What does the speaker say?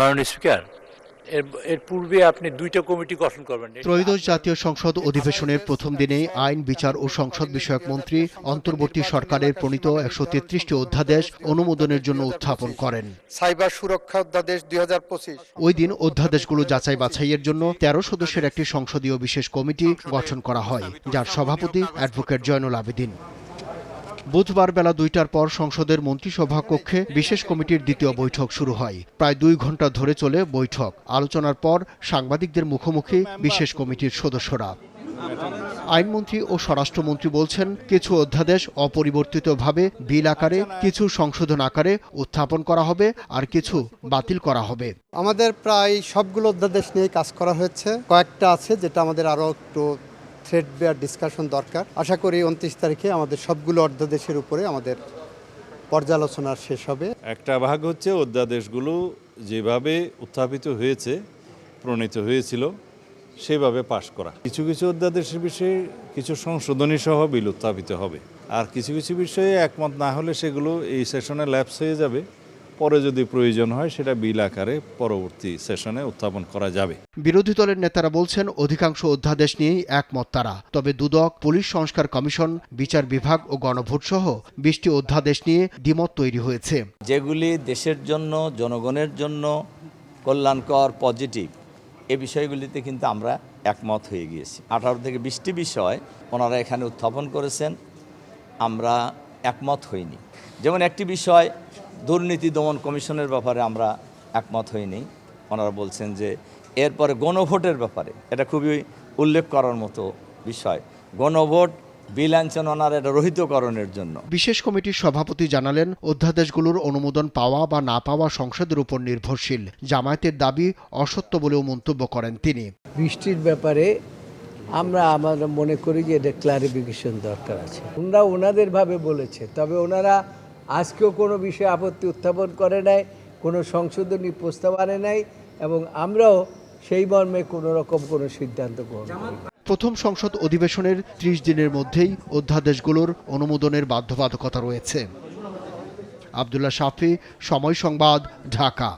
মাননীয় স্পিকার, এর পূর্বে আপনি দুইটা কমিটি গঠন করবেন। ত্রয়োদশ জাতীয় সংসদ অধিবেশনের প্রথম দিনে আইন, বিচার ও সংসদ বিষয়ক মন্ত্রী অন্তর্বর্তী সরকারের প্রণীত ১৩৩টি অধ্যাদেশ অনুমোদনের জন্য উত্থাপন করেন। সাইবার সুরক্ষা অধ্যাদেশ ২০২৫। ওই দিন অধ্যাদেশগুলো যাচাই বাছাইয়ের জন্য ১৩ সদস্যের একটি সংসদীয় বিশেষ কমিটি গঠন করা হয়, যার সভাপতি অ্যাডভোকেট জয়নুল আবেদিন। বুধবার বেলা ২টার পর সংসদের মন্ত্রিসভা কক্ষে বিশেষ কমিটির দ্বিতীয় বৈঠক শুরু হয়। প্রায় ২ ঘণ্টা ধরে চলে বৈঠক। আলোচনার পর সাংবাদিকদের মুখোমুখি বিশেষ কমিটির সদস্যরা। আইনমন্ত্রী ও স্বরাষ্ট্রমন্ত্রী বলছেন, কিছু অধ্যাদেশ অপরিবর্তিতভাবে বিল আকারে, কিছু সংশোধন আকারে উত্থাপন করা হবে, আর কিছু বাতিল করা হবে। আমাদের প্রায় সবগুলো অধ্যাদেশ নিয়ে কাজ করা হয়েছে। কয়েকটা আছে যেটা আমাদের আরও একটু থ্রেড বেয়ার ডিসকাশন দরকার। আশা করি ২৯ তারিখে আমাদের সবগুলো অধ্যাদেশের উপরে আমাদের পর্যালোচনা শেষ হবে। একটা ভাগ হচ্ছে অধ্যাদেশগুলো যেভাবে উত্থাপিত হয়েছে, প্রণীত হয়েছিল সেভাবে পাশ করা। কিছু কিছু অধ্যাদেশের বিষয়ে কিছু সংশোধনী সহ বিল উত্থাপিত হবে, আর কিছু কিছু বিষয়ে একমত না হলে সেগুলো এই সেশনে ল্যাপস হয়ে যাবে। পরে যদি প্রয়োজন হয় সেটা বিল আকারে পরবর্তী সেশনে উত্থাপন করা যাবে। বিরোধী দলের নেতারা বলছেন, অধিকাংশ অধ্যাদেশ নিয়েই একমত তারা। তবে দুদক, পুলিশ সংস্কার কমিশন, বিচার বিভাগ ও গণভোট সহ ২০টি অধ্যাদেশ নিয়ে দ্বিমত তৈরি হয়েছে। যেগুলি দেশের জন্য, জনগণের জন্য কল্যাণকর, পজিটিভ, এই বিষয়গুলিতে কিন্তু আমরা একমত হয়ে গিয়েছি। 18 থেকে 20টি বিষয় ওনারা এখানে উত্থাপন করেছেন, আমরা একমত হইনি। যেমন একটি বিষয়, দুর্নীতি দমন কমিশনের ব্যাপারে আমরা একমত হইনি। ওনারা বলছেন যে এরপরে গণভোটের ব্যাপারে, এটা খুবই উল্লেখ করার মতো বিষয়। গণভোট বিল আনছেন ওনারা এটা রহিতকরণের জন্য। বিশেষ কমিটির সভাপতি জানালেন, অধ্যাদেশগুলোর অনুমোদন পাওয়া বা না পাওয়া সংসদের উপর নির্ভরশীল। জামায়াতের দাবি অসত্য বলেও মন্তব্য করেন তিনি। বৃষ্টির ব্যাপারে আমরা মনে করি যে এটা ক্লারিফিকেশন দরকার আছে। ওনারা ওনাদের ভাবে বলেছে, তবে ওনারা আজকেও কোনো বিষয়ে আপত্তি উত্থাপন করে নাই, কোনো সংশোধনী প্রস্তাব আনে নাই, এবং আমরাও সেই মর্মে কোনো রকম কোনো সিদ্ধান্ত গ্রহণ করি। প্রথম সংসদ অধিবেশনের ৩০ দিনের মধ্যেই অধ্যাদেশগুলোর অনুমোদনের বাধ্যবাধকতা রয়েছে। আব্দুল্লাহ শাফি, সময় সংবাদ, ঢাকা।